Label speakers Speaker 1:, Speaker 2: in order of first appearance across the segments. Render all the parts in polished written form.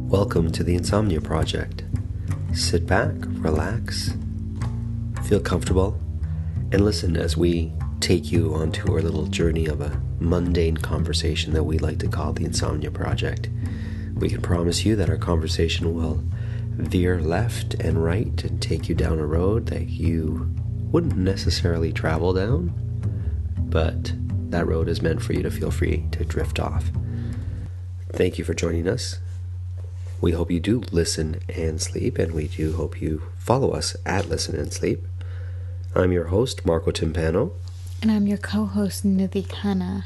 Speaker 1: Welcome to the Insomnia Project. Sit back, relax, feel comfortable, and listen as we take you onto our little journey of a mundane conversation that we like to call the Insomnia Project. We can promise you that our conversation will veer left and right and take you down a road that you wouldn't necessarily travel down, but that road is meant for you to feel free to drift off. Thank you for joining us. We hope you do listen and sleep, and we do hope you follow us at Listen and Sleep. I'm your host, Marco Timpano.
Speaker 2: And I'm your co-host, Nidhi Khanna.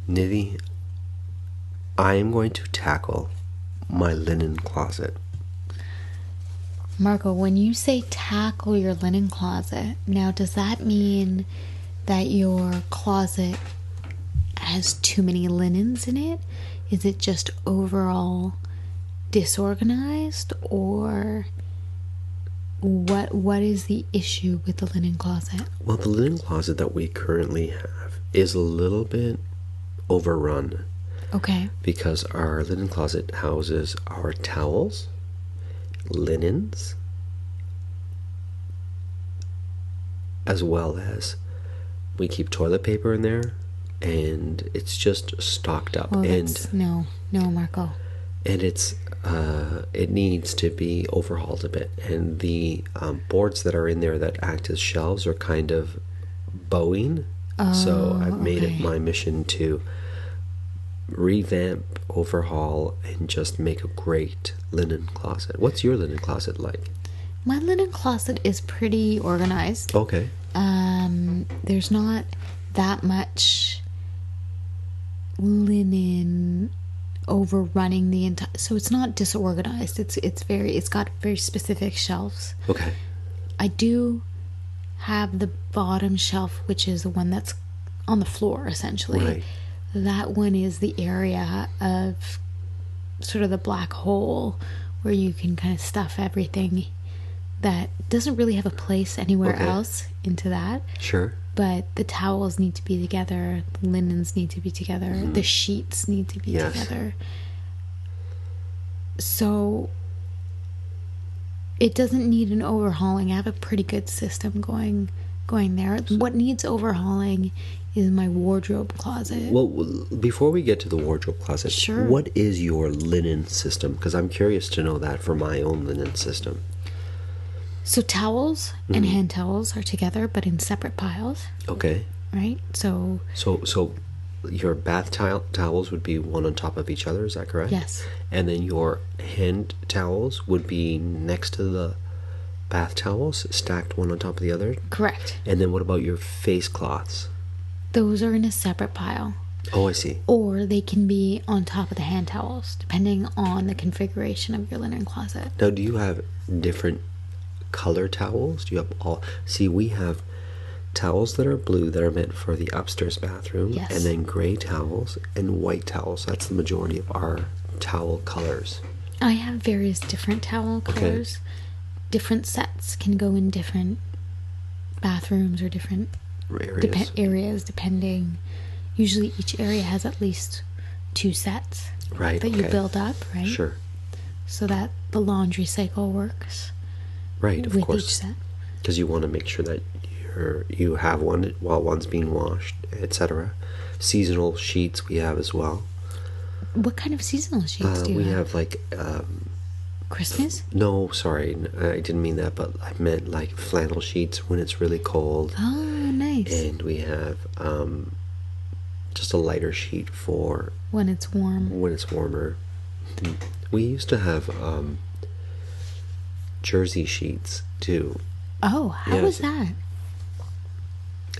Speaker 1: Nidhi, I am going to tackle my linen closet.
Speaker 2: Marco, when you say tackle your linen closet, now does that mean that your closet has too many linens in it? Is it just overall disorganized, or what is the issue with the linen closet?
Speaker 1: Well, the linen closet that we currently have is a little bit overrun.
Speaker 2: Okay.
Speaker 1: Because our linen closet houses our towels, linens, as well as we keep toilet paper in there, and it's just stocked up.
Speaker 2: Oh,
Speaker 1: and
Speaker 2: no, Marco.
Speaker 1: And it needs to be overhauled a bit. And the boards that are in there that act as shelves are kind of bowing. So I've made it my mission to revamp, overhaul, and just make a great linen closet. What's your linen closet like?
Speaker 2: My linen closet is pretty organized.
Speaker 1: Okay.
Speaker 2: There's not that much linen overrunning the entire, so it's not disorganized. It's got very specific shelves.
Speaker 1: Okay.
Speaker 2: I do have the bottom shelf, which is the one that's on the floor essentially.
Speaker 1: Right.
Speaker 2: That one is the area of sort of the black hole where you can kind of stuff everything that doesn't really have a place anywhere else into that.
Speaker 1: Sure.
Speaker 2: But the towels need to be together, the linens need to be together, the sheets need to be together. So it doesn't need an overhauling. I have a pretty good system going there. What needs overhauling is my wardrobe closet.
Speaker 1: Well, before we get to the wardrobe closet,
Speaker 2: Sure.
Speaker 1: What is your linen system? Because I'm curious to know that for my own linen system.
Speaker 2: So towels and hand towels are together, but in separate piles.
Speaker 1: Okay.
Speaker 2: Right? So
Speaker 1: your bath towels would be one on top of each other, is that correct?
Speaker 2: yes.
Speaker 1: And then your hand towels would be next to the bath towels, stacked one on top of the other?
Speaker 2: Correct.
Speaker 1: And then what about your face cloths?
Speaker 2: Those are in a separate pile.
Speaker 1: Oh, I see.
Speaker 2: Or they can be on top of the hand towels, depending on the configuration of your linen closet.
Speaker 1: Now, do you have different color towels? Do you have all? See, we have towels that are blue that are meant for the upstairs bathroom,
Speaker 2: Yes.
Speaker 1: and then gray towels and white towels. That's the majority of our towel colors.
Speaker 2: I have various different towel colors. Different sets can go in different bathrooms or different
Speaker 1: Areas.
Speaker 2: depending. Usually each area has at least 2 sets
Speaker 1: Right.
Speaker 2: that you build up, right?
Speaker 1: Sure.
Speaker 2: So that the laundry cycle works
Speaker 1: Right, of
Speaker 2: with
Speaker 1: course.
Speaker 2: each set.
Speaker 1: Because you want to make sure that you have one while one's being washed, etc. Seasonal sheets we have as well.
Speaker 2: What kind of seasonal sheets do you
Speaker 1: We
Speaker 2: have?
Speaker 1: have like
Speaker 2: Christmas?
Speaker 1: no, sorry, I didn't mean that, but I meant like flannel sheets when it's really cold.
Speaker 2: Oh, nice.
Speaker 1: And we have just a lighter sheet for
Speaker 2: When it's warm.
Speaker 1: when it's warmer. We used to have jersey sheets too.
Speaker 2: Oh, how was that?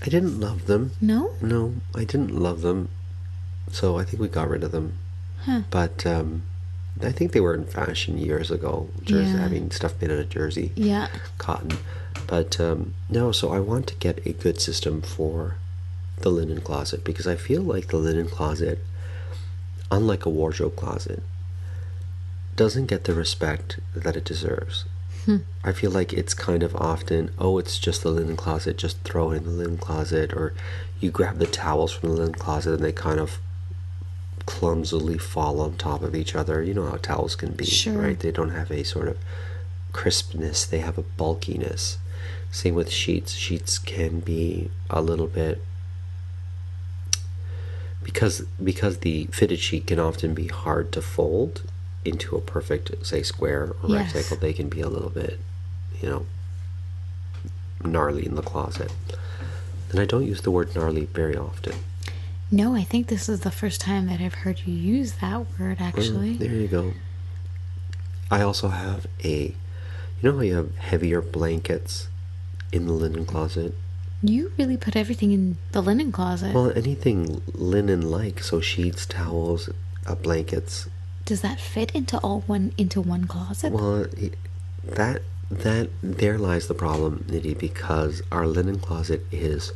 Speaker 1: I didn't love them.
Speaker 2: No?
Speaker 1: No, I didn't love them. So I think we got rid of them.
Speaker 2: Huh.
Speaker 1: But I think they were in fashion years ago. Jersey,
Speaker 2: Yeah.
Speaker 1: having stuff made out of jersey,
Speaker 2: Yeah.
Speaker 1: cotton. But no, so I want to get a good system for the linen closet, because I feel like the linen closet, unlike a wardrobe closet, doesn't get the respect that it deserves. I feel like it's kind of often, oh, it's just the linen closet, just throw it in the linen closet, or you grab the towels from the linen closet and they kind of clumsily fall on top of each other. You know how towels can be,
Speaker 2: Sure.
Speaker 1: right? They don't have a sort of crispness, they have a bulkiness. Same with sheets. Sheets can be a little bit, because the fitted sheet can often be hard to fold into a perfect, say, square or
Speaker 2: Yes.
Speaker 1: rectangle. They can be a little bit, you know, gnarly in the closet. And I don't use the word gnarly very often.
Speaker 2: No, I think this is the first time that I've heard you use that word, actually.
Speaker 1: There you go. I also have you know how you have heavier blankets in the linen closet?
Speaker 2: You really put everything in the linen closet.
Speaker 1: Well, anything linen-like, so sheets, towels, blankets.
Speaker 2: Does that fit into one closet?
Speaker 1: Well, that there lies the problem, Nidhi, because our linen closet is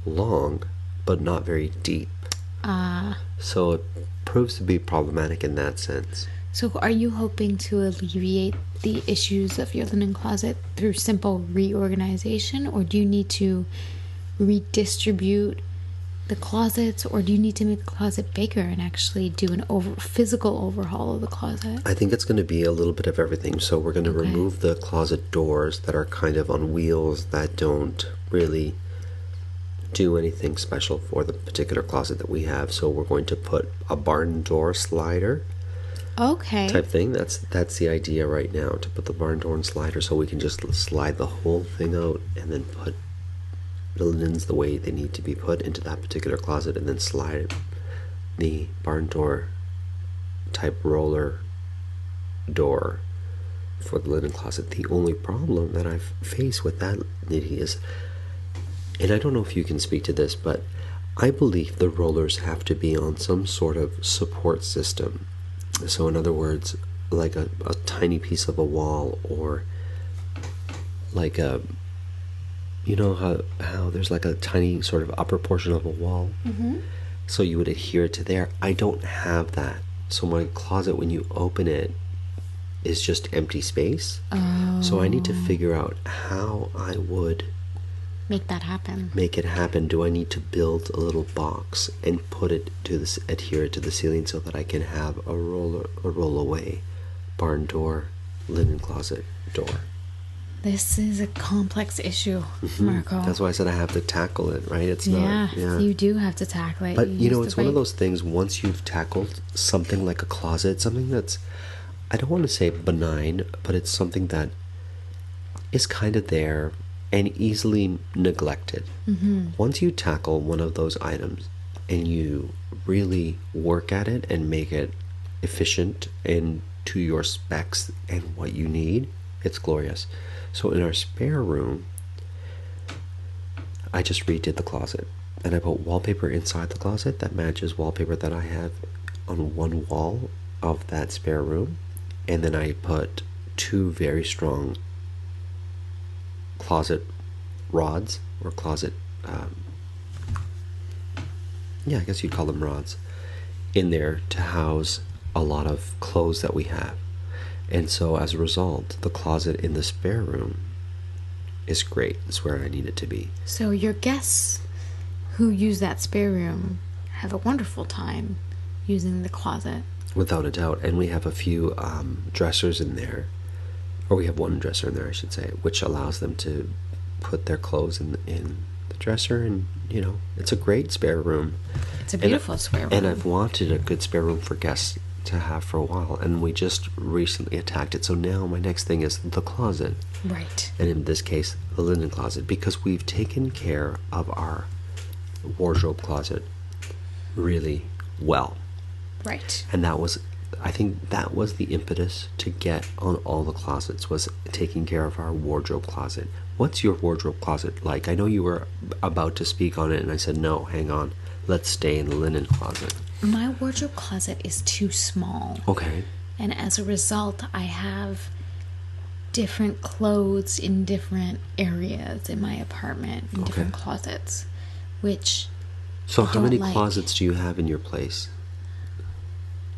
Speaker 1: long, but not very deep. So it proves to be problematic in that sense.
Speaker 2: So are you hoping to alleviate the issues of your linen closet through simple reorganization, or do you need to redistribute the closets, or do you need to make the closet bigger and actually do an physical overhaul of the closet?
Speaker 1: I think it's going to be a little bit of everything. So we're going to remove the closet doors that are kind of on wheels that don't really do anything special for the particular closet that we have. So we're going to put a barn door slider type thing. That's the idea right now, to put the barn door and slider so we can just slide the whole thing out and then put the linens the way they need to be put into that particular closet, and then slide the barn door type roller door for the linen closet. The only problem that I've faced with that, Nidhi, is, and I don't know if you can speak to this, but I believe the rollers have to be on some sort of support system. So in other words, like a tiny piece of a wall, or like a, you know how there's like a tiny sort of upper portion of a wall?
Speaker 2: Mm-hmm.
Speaker 1: So you would adhere to there. I don't have that. So my closet, when you open it, is just empty space. So I need to figure out how I would
Speaker 2: make that happen.
Speaker 1: Make it happen. Do I need to build a little box and put it to this, adhere it to the ceiling, so that I can have a roll away barn door, linen closet door?
Speaker 2: This is a complex issue, Marco.
Speaker 1: That's why I said I have to tackle it, right? It's
Speaker 2: yeah,
Speaker 1: not.
Speaker 2: you do have to tackle it.
Speaker 1: But you know, it's one of those things, once you've tackled something like a closet, something that's, I don't want to say benign, but it's something that is kind of there and easily neglected. Once you tackle one of those items and you really work at it and make it efficient and to your specs and what you need, it's glorious. So in our spare room, I just redid the closet, and I put wallpaper inside the closet that matches wallpaper that I have on one wall of that spare room, and then I put two very strong closet rods, or closet, I guess you'd call them rods, in there to house a lot of clothes that we have. And so as a result, the closet in the spare room is great. It's where I need it to be.
Speaker 2: So your guests who use that spare room have a wonderful time using the closet.
Speaker 1: Without a doubt. And we have a few dressers in there, or we have one dresser in there, I should say, which allows them to put their clothes in the dresser. And, you know, it's a great spare room.
Speaker 2: It's a beautiful spare room.
Speaker 1: And I've wanted a good spare room for guests to have for a while, and we just recently attacked it. So now my next thing is the closet.
Speaker 2: Right.
Speaker 1: And in this case, the linen closet, because we've taken care of our wardrobe closet really well.
Speaker 2: Right.
Speaker 1: And I think that was the impetus to get on all the closets, was taking care of our wardrobe closet. What's your wardrobe closet like? I know you were about to speak on it, and I said, no, hang on, let's stay in the linen closet.
Speaker 2: My wardrobe closet is too small.
Speaker 1: Okay.
Speaker 2: And as a result, I have different clothes in different areas in my apartment, in different closets, which
Speaker 1: So how many
Speaker 2: like.
Speaker 1: closets do you have in your place?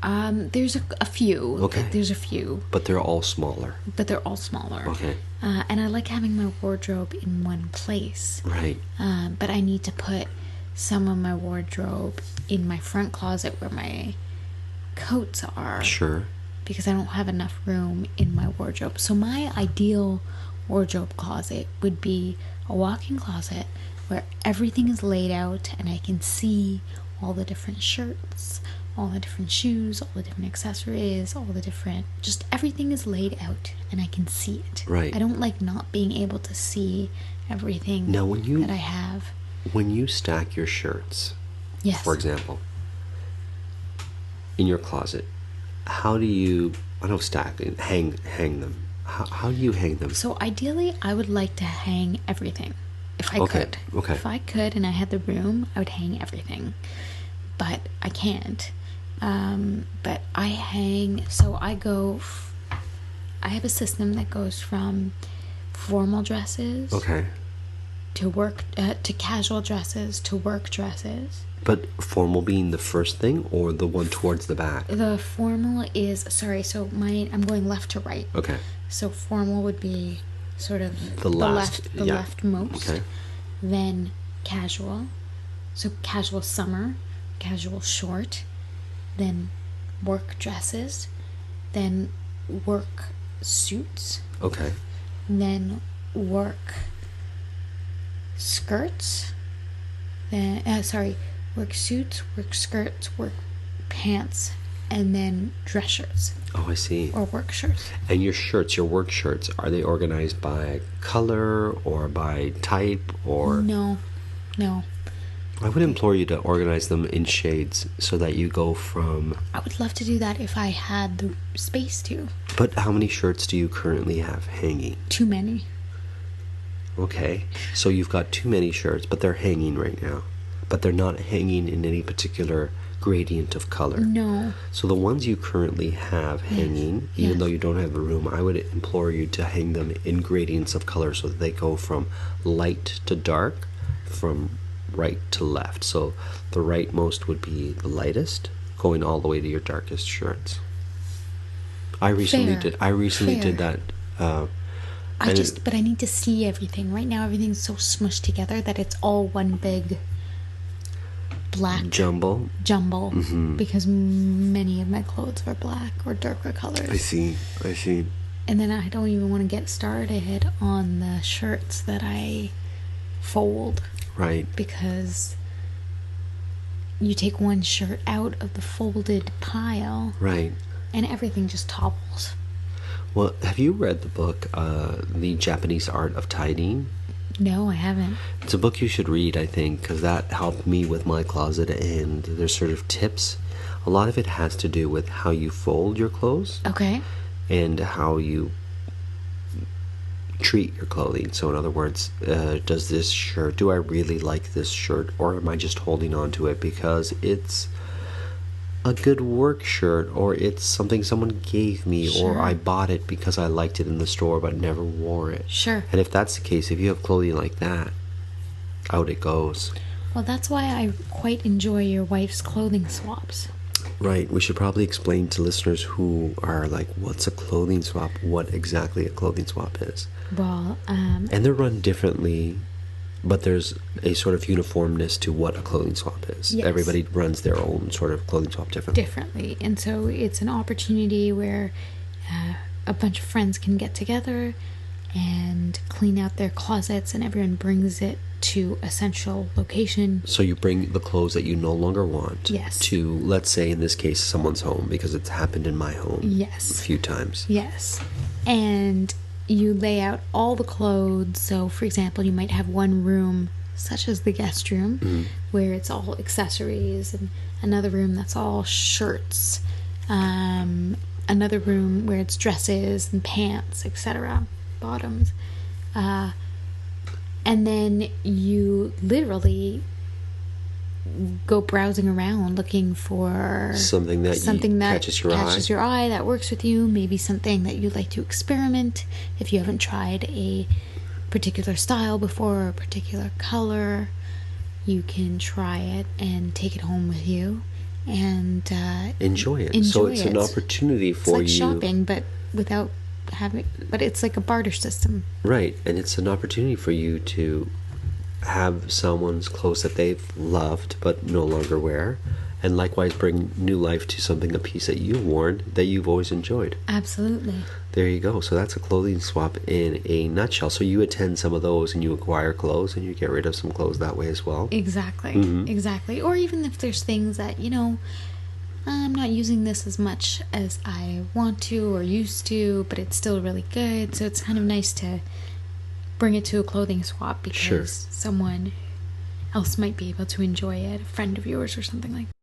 Speaker 2: There's a few.
Speaker 1: Okay.
Speaker 2: There's a few.
Speaker 1: But they're all smaller.
Speaker 2: Okay. And I like having my wardrobe in one place.
Speaker 1: Right.
Speaker 2: But I need to put some of my wardrobe in my front closet where my coats are.
Speaker 1: Sure.
Speaker 2: Because I don't have enough room in my wardrobe. So my ideal wardrobe closet would be a walk-in closet where everything is laid out and I can see all the different shirts, all the different shoes, all the different accessories, all the different, just everything is laid out and I can see it.
Speaker 1: Right.
Speaker 2: I don't like not being able to see everything
Speaker 1: Now,
Speaker 2: that I have.
Speaker 1: When you stack your shirts,
Speaker 2: Yes.
Speaker 1: for example, in your closet, how do you, I don't stack, hang them. How do you hang them?
Speaker 2: So ideally, I would like to hang everything, if I
Speaker 1: Okay,
Speaker 2: could.
Speaker 1: okay.
Speaker 2: If I could and I had the room, I would hang everything. But I can't. But I hang, so I have a system that goes from formal dresses
Speaker 1: Okay.
Speaker 2: to work, to casual dresses, to work dresses.
Speaker 1: But formal being the first thing or the one towards the back?
Speaker 2: The formal is, sorry, so I'm going left to right.
Speaker 1: Okay.
Speaker 2: So formal would be sort of
Speaker 1: The last, yeah.
Speaker 2: leftmost.
Speaker 1: Okay.
Speaker 2: Then casual. So casual summer, casual short, then work dresses, then work suits,
Speaker 1: Okay.
Speaker 2: then work skirts, then work suits, work skirts, work pants, and then dress shirts
Speaker 1: Oh, I see.
Speaker 2: or work shirts.
Speaker 1: And your shirts, your work shirts, are they organized by color or by type or?
Speaker 2: No.
Speaker 1: I would implore you to organize them in shades so that you go from.
Speaker 2: I would love to do that if I had the space to.
Speaker 1: But how many shirts do you currently have hanging?
Speaker 2: Too many.
Speaker 1: Okay, so you've got too many shirts, but they're hanging right now. But they're not hanging in any particular gradient of color.
Speaker 2: No.
Speaker 1: So the ones you currently have hanging, even
Speaker 2: Yes.
Speaker 1: though you don't have a room, I would implore you to hang them in gradients of color so that they go from light to dark, from right to left. So the rightmost would be the lightest, going all the way to your darkest shirts. I recently
Speaker 2: Fair.
Speaker 1: did that.
Speaker 2: But I need to see everything. Right now, everything's so smushed together that it's all one big black
Speaker 1: Jumble.
Speaker 2: because many of my clothes are black or darker colors.
Speaker 1: I see.
Speaker 2: And then I don't even want to get started on the shirts that I fold.
Speaker 1: Right.
Speaker 2: Because you take one shirt out of the folded pile
Speaker 1: Right.
Speaker 2: and everything just topples.
Speaker 1: Well, have you read the book, The Japanese Art of Tidying?
Speaker 2: No, I haven't.
Speaker 1: It's a book you should read, I think, because that helped me with my closet, and there's sort of tips. A lot of it has to do with how you fold your clothes
Speaker 2: Okay.
Speaker 1: and how you treat your clothing. So in other words, do I really like this shirt, or am I just holding on to it because it's a good work shirt, or it's something someone gave me, or
Speaker 2: Sure.
Speaker 1: I bought it because I liked it in the store but never wore it?
Speaker 2: Sure.
Speaker 1: And if that's the case, if you have clothing like that, out it goes.
Speaker 2: Well, that's why I quite enjoy your wife's clothing swaps.
Speaker 1: Right. We should probably explain to listeners who are like, what's a clothing swap? What exactly a clothing swap is.
Speaker 2: Well,
Speaker 1: And they're run differently, but there's a sort of uniformness to what a clothing swap is.
Speaker 2: Yes.
Speaker 1: Everybody runs their own sort of clothing swap differently.
Speaker 2: And so it's an opportunity where a bunch of friends can get together and clean out their closets, and everyone brings it to a central location.
Speaker 1: So you bring the clothes that you no longer want
Speaker 2: Yes.
Speaker 1: to, let's say in this case, someone's home, because it's happened in my home
Speaker 2: Yes.
Speaker 1: a few times.
Speaker 2: Yes. And you lay out all the clothes. So, for example, you might have one room, such as the guest room, where it's all accessories, and another room that's all shirts, another room where it's dresses and pants, etc., bottoms. And then you literally go browsing around looking for
Speaker 1: Something that catches your eye.
Speaker 2: that works with you, maybe something that you'd like to experiment if you haven't tried a particular style before or a particular color. You can try it and take it home with you and
Speaker 1: Enjoy it.
Speaker 2: Enjoy
Speaker 1: So it's an
Speaker 2: it.
Speaker 1: opportunity
Speaker 2: it's
Speaker 1: for
Speaker 2: like
Speaker 1: you.
Speaker 2: shopping, but without but it's like a barter system.
Speaker 1: Right, and it's an opportunity for you to have someone's clothes that they've loved but no longer wear, And likewise, bring new life to something, a piece that you've worn that you've always enjoyed.
Speaker 2: Absolutely.
Speaker 1: There you go. So that's a clothing swap in a nutshell. So you attend some of those and you acquire clothes and you get rid of some clothes that way as well.
Speaker 2: Exactly. Exactly. Or even if there's things that, I'm not using this as much as I want to or used to, but it's still really good. So it's kind of nice to bring it to a clothing swap because someone else might be able to enjoy it, a friend of yours or something like that.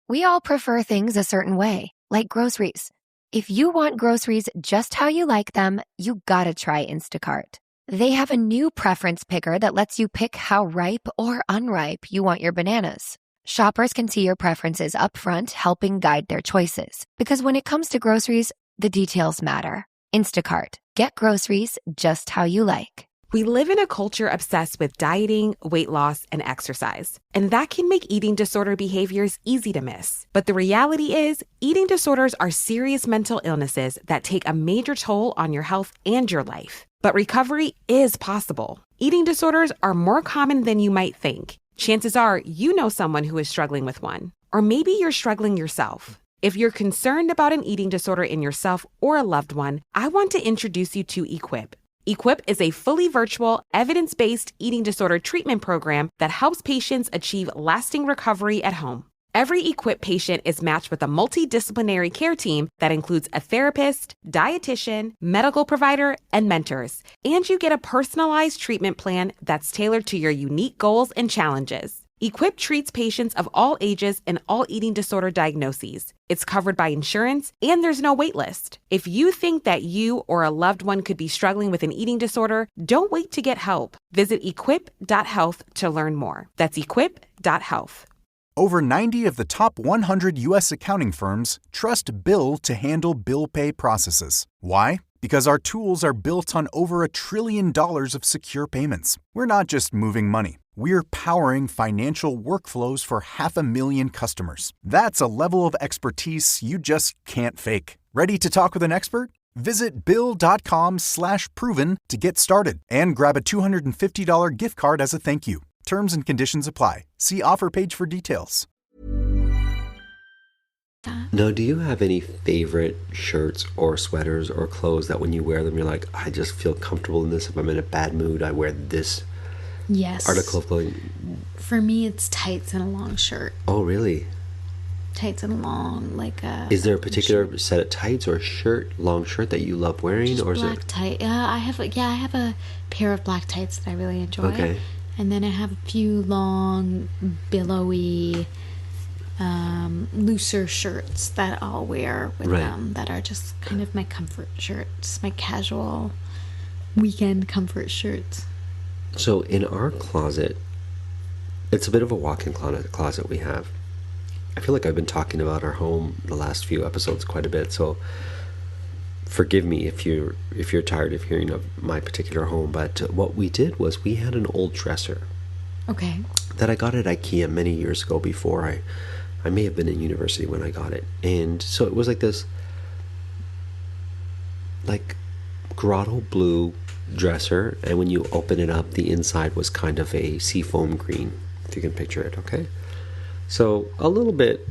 Speaker 3: We all prefer things a certain way, like groceries. If you want groceries just how you like them, you gotta try Instacart. They have a new preference picker that lets you pick how ripe or unripe you want your bananas. Shoppers can see your preferences upfront, helping guide their choices. Because when it comes to groceries, the details matter. Instacart. Get groceries just how you like.
Speaker 4: We live in a culture obsessed with dieting, weight loss, and exercise. And that can make eating disorder behaviors easy to miss. But the reality is, eating disorders are serious mental illnesses that take a major toll on your health and your life. But recovery is possible. Eating disorders are more common than you might think. Chances are you know someone who is struggling with one. Or maybe you're struggling yourself. If you're concerned about an eating disorder in yourself or a loved one, I want to introduce you to Equip. Equip is a fully virtual, evidence-based eating disorder treatment program that helps patients achieve lasting recovery at home. Every Equip patient is matched with a multidisciplinary care team that includes a therapist, dietitian, medical provider, and mentors. And you get a personalized treatment plan that's tailored to your unique goals and challenges. Equip treats patients of all ages and all eating disorder diagnoses. It's covered by insurance, and there's no wait list. If you think that you or a loved one could be struggling with an eating disorder, don't wait to get help. Visit equip.health to learn more. That's equip.health.
Speaker 5: Over 90 of the top 100 U.S. accounting firms trust Bill to handle bill pay processes. Why? Because our tools are built on over $1 trillion of secure payments. We're not just moving money. We're powering financial workflows for 500,000 customers. That's a level of expertise you just can't fake. Ready to talk with an expert? Visit Bill.com/proven to get started and grab a $250 gift card as a thank you. Terms and conditions apply. See offer page for details.
Speaker 1: Now, do you have any favorite shirts or sweaters or clothes that when you wear them, you're like, I just feel comfortable in this. If I'm in a bad mood, I wear this article of clothing?
Speaker 2: For me, it's tights and a long shirt.
Speaker 1: Oh, really?
Speaker 2: Tights and a long,
Speaker 1: Is there a particular set of tights or long shirt that you love wearing?
Speaker 2: Just
Speaker 1: or is
Speaker 2: black tight. I have a pair of black tights that I really enjoy.
Speaker 1: Okay.
Speaker 2: And then I have a few long, billowy, looser shirts that I'll wear with them that are just kind of my comfort shirts, my casual weekend comfort shirts.
Speaker 1: So in our closet, it's a bit of a walk-in closet we have. I feel like I've been talking about our home the last few episodes quite a bit, so forgive me if you're tired of hearing of my particular home, but what we did was we had an old dresser.
Speaker 2: Okay. That
Speaker 1: I got at IKEA many years ago before I may have been in university when I got it. And so it was like this grotto blue dresser, and when you open it up, the inside was kind of a seafoam green, if you can picture it, okay? So a little bit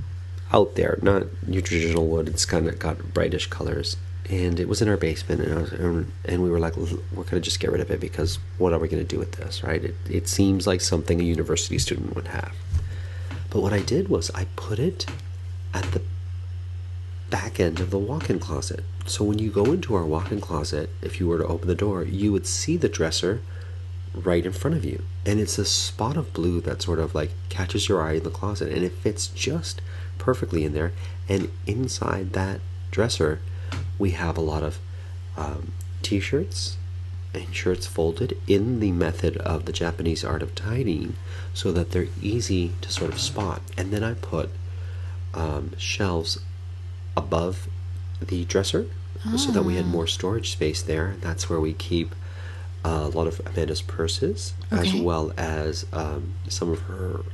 Speaker 1: out there, not your traditional wood. It's kind of got brightish colors. And it was in our basement, and we were like, we're going to just get rid of it because what are we going to do with this, right? It seems like something a university student would have. But what I did was I put it at the back end of the walk-in closet. So when you go into our walk-in closet, if you were to open the door, you would see the dresser right in front of you. And it's a spot of blue that sort of catches your eye in the closet, and it fits just perfectly in there. And inside that dresser, we have a lot of t-shirts and shirts folded in the method of the Japanese art of tidying so that they're easy to sort of spot. And then I put shelves above the dresser so that we had more storage space there. That's where we keep a lot of Amanda's purses, as well as some of her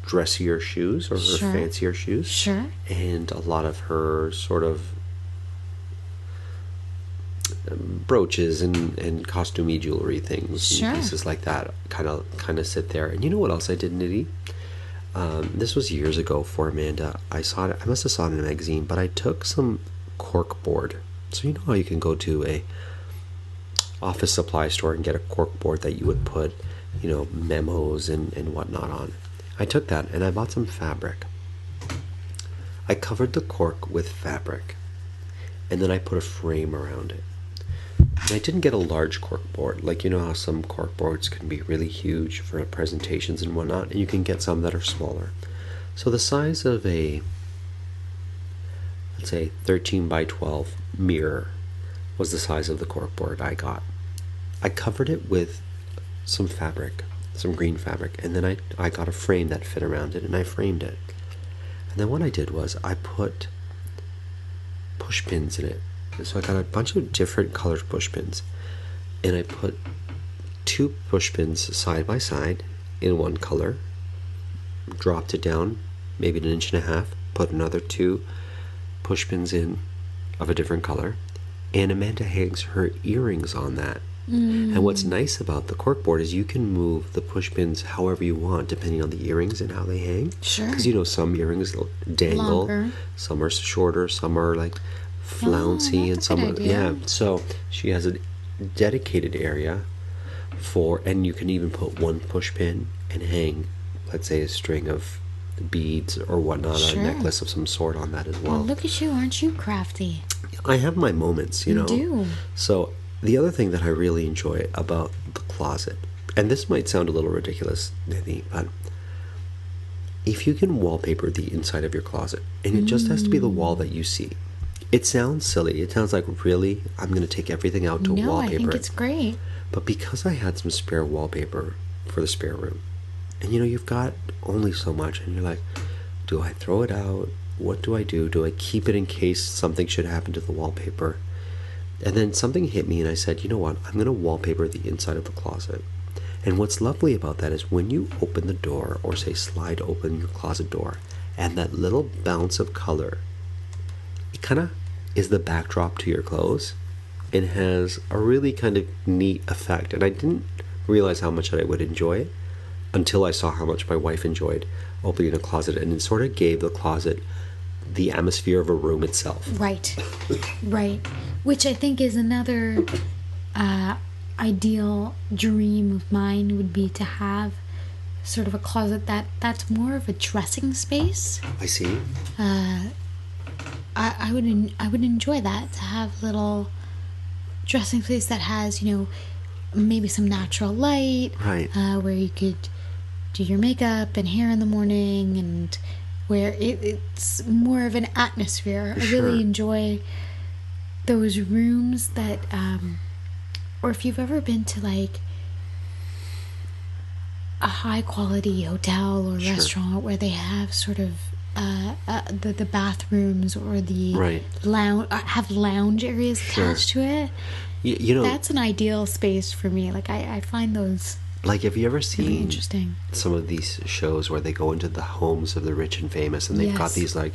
Speaker 1: dressier shoes or her fancier shoes, and a lot of her sort of brooches and costumey jewelry things and pieces like that kind of sit there. And you know what else I did, Nidhi? This was years ago for Amanda. I saw it. I must have saw it in a magazine, but I took some cork board. So you know how you can go to a office supply store and get a cork board that you would put, memos and whatnot on. I took that and I bought some fabric. I covered the cork with fabric, and then I put a frame around it. And I didn't get a large cork board. Like, you know how some cork boards can be really huge for presentations and whatnot, and you can get some that are smaller. So the size of a, let's say, 13 by 12 mirror was the size of the cork board I got. I covered it with some fabric, some green fabric, and then I got a frame that fit around it, and I framed it. And then what I did was I put push pins in it. So I got a bunch of different colored push pins, and I put 2 push pins side by side in one color, dropped it down maybe 1.5 inches, put another 2 push pins in of a different color, and Amanda hangs her earrings on that. And what's nice about the corkboard is you can move the push pins however you want depending on the earrings and how they hang.
Speaker 2: Sure.
Speaker 1: Because some earrings dangle,
Speaker 2: longer.
Speaker 1: Some are shorter, some are like flouncy, and some are, yeah. So she has a dedicated area and you can even put 1 push pin and hang, let's say, a string of beads or whatnot,
Speaker 2: Sure.
Speaker 1: a necklace of some sort on that as well.
Speaker 2: Well, look at you, aren't you crafty?
Speaker 1: I have my moments,
Speaker 2: You do.
Speaker 1: So the other thing that I really enjoy about the closet, and this might sound a little ridiculous, Nidhi, but if you can wallpaper the inside of your closet, and it just has to be the wall that you see. It sounds silly. It sounds like, really, I'm going to take everything out to
Speaker 2: No,
Speaker 1: wallpaper
Speaker 2: I think
Speaker 1: it.
Speaker 2: it's great.
Speaker 1: But because I had some spare wallpaper for the spare room, and you've got only so much, and you're like, do I throw it out? What do I do? Do I keep it in case something should happen to the wallpaper? And then something hit me, and I said, you know what? I'm going to wallpaper the inside of the closet. And what's lovely about that is when you open the door, or say slide open your closet door, and that little bounce of color, it kind of is the backdrop to your clothes. It has a really kind of neat effect. And I didn't realize how much I would enjoy it until I saw how much my wife enjoyed opening a closet. And it sort of gave the closet the atmosphere of a room itself.
Speaker 2: Right. Right. Which I think is another ideal dream of mine, would be to have sort of a closet that's more of a dressing space.
Speaker 1: I see.
Speaker 2: I would enjoy that, to have little dressing space that has, maybe some natural light,
Speaker 1: Right.
Speaker 2: Where you could do your makeup and hair in the morning, and where it's more of an atmosphere. I
Speaker 1: Sure.
Speaker 2: really enjoy those rooms that, or if you've ever been to like a high quality hotel or
Speaker 1: Sure.
Speaker 2: restaurant where they have sort of the bathrooms or the
Speaker 1: Right.
Speaker 2: have lounge areas
Speaker 1: Sure.
Speaker 2: attached to it.
Speaker 1: That's
Speaker 2: That's an ideal space for me. Like I find those
Speaker 1: like, have you ever
Speaker 2: really
Speaker 1: seen
Speaker 2: interesting.
Speaker 1: some of these shows where they go into the homes of the rich and famous, and they've got
Speaker 2: Yes.
Speaker 1: these, like,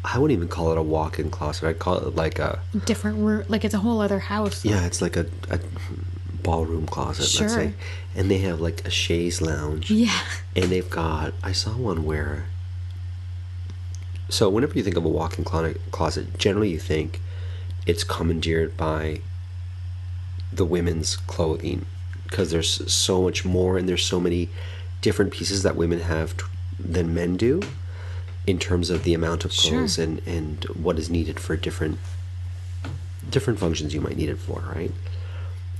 Speaker 1: I wouldn't even call it a walk-in closet. I'd call it like a,
Speaker 2: Different room, like it's a whole other house.
Speaker 1: yeah, it's like a ballroom closet, let's
Speaker 2: Sure.
Speaker 1: say. And they have like a chaise lounge.
Speaker 2: Yeah.
Speaker 1: And they've got, I saw one where, so whenever you think of a walk-in closet, generally you think it's commandeered by the women's clothing, because there's so much more, and there's so many different pieces that women have than men do in terms of the amount of clothes.
Speaker 2: Sure.
Speaker 1: and what is needed for different functions you might need it for, right?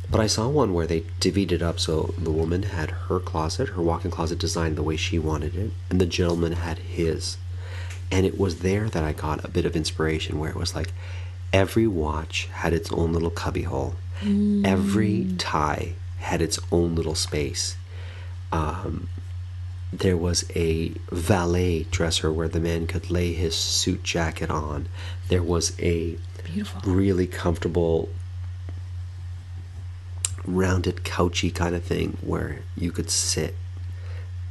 Speaker 1: But I saw one where they divvied it up, so the woman had her closet, her walk-in closet, designed the way she wanted it, and the gentleman had his. And it was there that I got a bit of inspiration, where it was like every watch had its own little cubby hole. Every tie had its own little space. There was a valet dresser where the man could lay his suit jacket on. There was a
Speaker 2: Beautiful.
Speaker 1: really comfortable rounded couchy kind of thing where you could sit,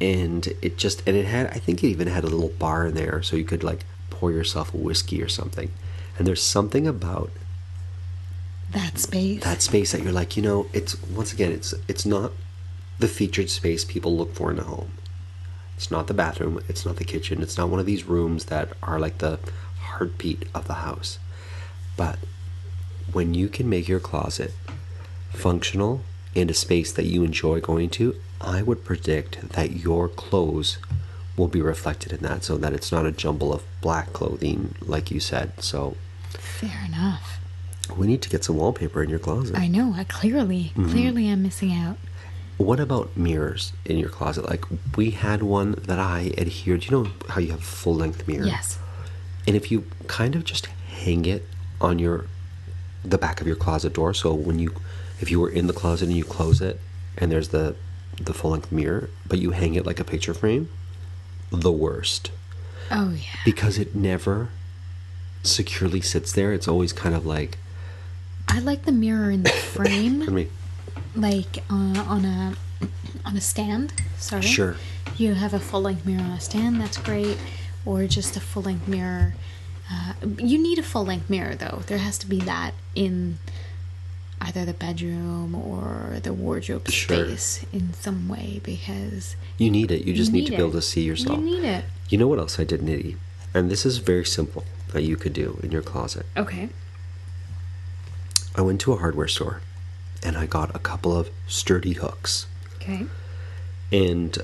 Speaker 1: and it had, I think it even had a little bar in there so you could like pour yourself a whiskey or something. And there's something about
Speaker 2: That space.
Speaker 1: that you're like, it's, once again, it's not the featured space people look for in a home. It's not the bathroom. It's not the kitchen. It's not one of these rooms that are like the heartbeat of the house. But when you can make your closet functional and a space that you enjoy going to, I would predict that your clothes will be reflected in that, so that it's not a jumble of black clothing, like you said. So
Speaker 2: Fair enough.
Speaker 1: we need to get some wallpaper in your closet.
Speaker 2: I know. Clearly I'm missing out.
Speaker 1: What about mirrors in your closet? Like, we had one that I adhered. You know how you have a full-length mirror?
Speaker 2: Yes.
Speaker 1: And if you kind of just hang it on the back of your closet door, so if you were in the closet and you close it, and there's the full-length mirror, but you hang it like a picture frame, the worst.
Speaker 2: Oh, yeah.
Speaker 1: Because it never securely sits there. It's always kind of like...
Speaker 2: I like the mirror in the frame.
Speaker 1: I mean,
Speaker 2: like on a stand. Sorry.
Speaker 1: Sure.
Speaker 2: You have a full-length mirror on a stand. That's great. Or just a full-length mirror. You need a full-length mirror, though. There has to be that in either the bedroom or the wardrobe space in some way, because
Speaker 1: you need it. You just need to be able to see yourself.
Speaker 2: You need it.
Speaker 1: You know what else I did, Nidhi? And this is very simple that you could do in your closet.
Speaker 2: Okay.
Speaker 1: I went to a hardware store and I got a couple of sturdy hooks.
Speaker 2: Okay.
Speaker 1: And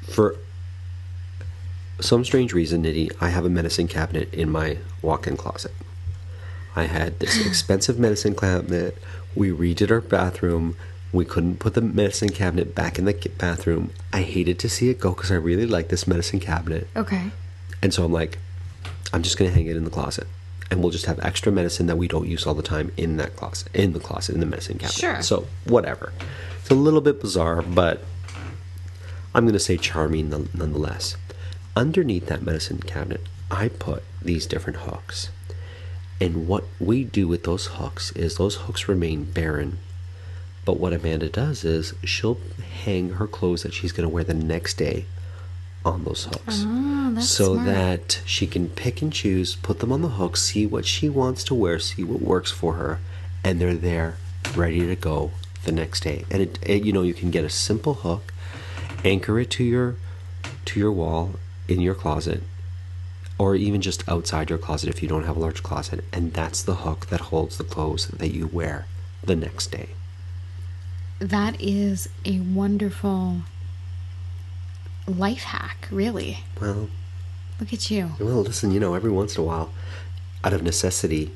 Speaker 1: for some strange reason, Nidhi, I have a medicine cabinet in my walk-in closet. I had this expensive medicine cabinet. We redid our bathroom. We couldn't put the medicine cabinet back in the bathroom. I hated to see it go because I really like this medicine cabinet.
Speaker 2: Okay.
Speaker 1: And so I'm like, I'm just going to hang it in the closet. And we'll just have extra medicine that we don't use all the time in that closet, in the medicine cabinet.
Speaker 2: Sure.
Speaker 1: So whatever. It's a little bit bizarre, but I'm going to say charming nonetheless. Underneath that medicine cabinet, I put these different hooks. And what we do with those hooks is those hooks remain barren. But what Amanda does is she'll hang her clothes that she's going to wear the next day on those hooks.
Speaker 2: Oh, that's
Speaker 1: so
Speaker 2: smart.
Speaker 1: that she can pick and choose, put them on the hook, see what she wants to wear, see what works for her, and they're there ready to go the next day. And it you can get a simple hook, anchor it to your wall in your closet, or even just outside your closet if you don't have a large closet, and that's the hook that holds the clothes that you wear the next day.
Speaker 2: That is a wonderful life hack, really.
Speaker 1: Well,
Speaker 2: look at you.
Speaker 1: Well, listen, every once in a while, out of necessity,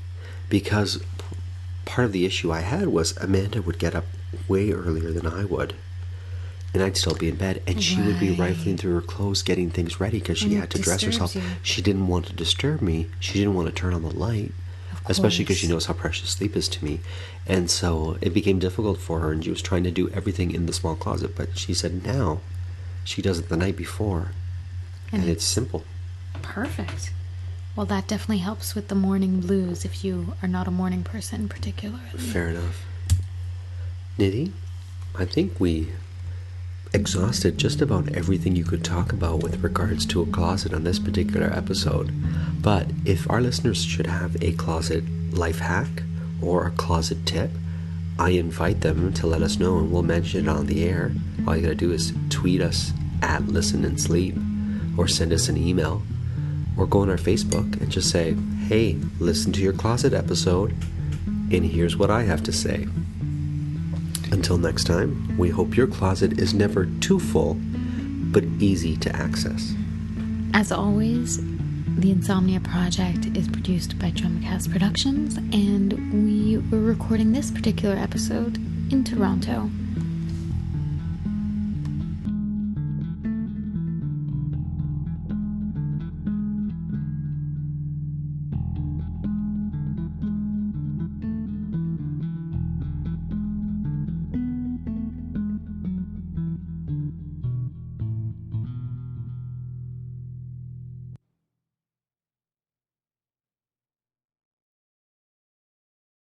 Speaker 1: because part of the issue I had was Amanda would get up way earlier than I would. And I'd still be in bed, and she would be rifling through her clothes, getting things ready because she had to dress herself.
Speaker 2: You.
Speaker 1: She didn't want to disturb me. She didn't want to turn on the light, especially because she knows how precious sleep is to me. And so it became difficult for her, and she was trying to do everything in the small closet. But she said now she does it the night before, and it's simple.
Speaker 2: Perfect. Well, that definitely helps with the morning blues if you are not a morning person particularly.
Speaker 1: Fair enough. Nidhi, I think we exhausted just about everything you could talk about with regards to a closet on this particular episode. But if our listeners should have a closet life hack or a closet tip, I invite them to let us know and we'll mention it on the air. All you gotta do is tweet us at Listen and Sleep, or send us an email, or go on our Facebook and just say, hey, listen to your closet episode and here's what I have to say. Until next time, we hope your closet is never too full, but easy to access.
Speaker 2: As always, the Insomnia Project is produced by Drumcast Productions, and we were recording this particular episode in Toronto.